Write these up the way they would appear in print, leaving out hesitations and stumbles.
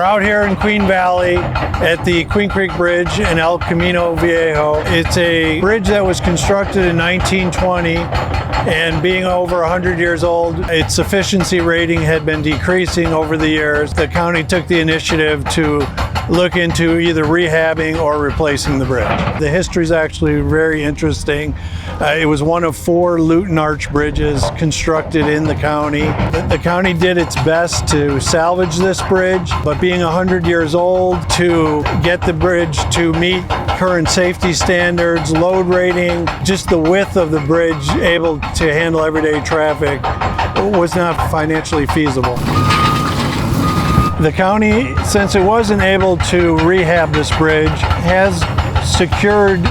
We're out here in Queen Valley at the Queen Creek Bridge in El Camino Viejo. It's a bridge that was constructed in 1920, and being over 100 years old, its efficiency rating had been decreasing over the years. The county took the initiative to look into either rehabbing or replacing the bridge. The history is actually very interesting. It was one of 4 Luten Arch Bridges constructed in the county. The county did its best to salvage this bridge, but being 100 years old, to get the bridge to meet current safety standards, load rating, just the width of the bridge able to handle everyday traffic was not financially feasible. The county, since it wasn't able to rehab this bridge, has secured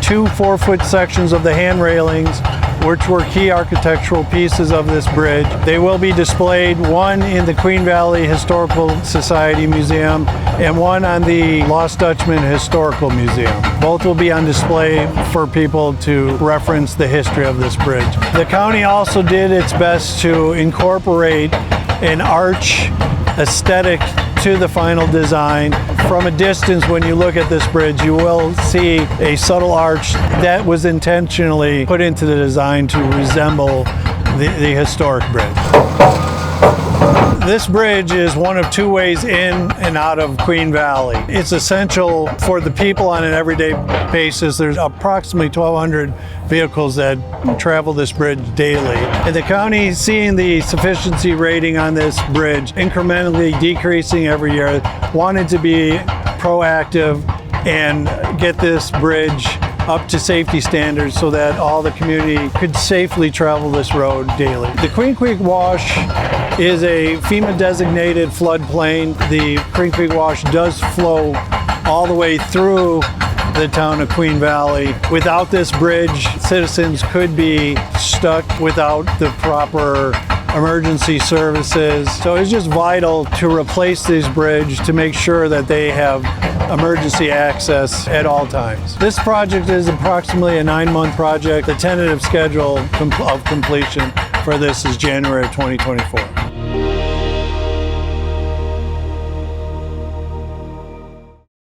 2 4-foot sections of the hand railings, which were key architectural pieces of this bridge. They will be displayed, one in the Queen Valley Historical Society Museum and one on the Lost Dutchman Historical Museum. Both will be on display for people to reference the history of this bridge. The county also did its best to incorporate an arch aesthetic to the final design. From a distance, when you look at this bridge, you will see a subtle arch that was intentionally put into the design to resemble the historic bridge. This bridge is one of 2 ways in and out of Queen Valley. It's essential for the people on an everyday basis. There's approximately 1,200 vehicles that travel this bridge daily. And the county, seeing the sufficiency rating on this bridge incrementally decreasing every year, wanted to be proactive and get this bridge up to safety standards so that all the community could safely travel this road daily. The Queen Creek Wash is a FEMA designated floodplain. The Queen Creek Wash does flow all the way through the town of Queen Valley. Without this bridge, citizens could be stuck without the proper emergency services. So it's just vital to replace this bridge to make sure that they have emergency access at all times. This project is approximately a 9-month project. The tentative schedule of completion for this is January of 2024.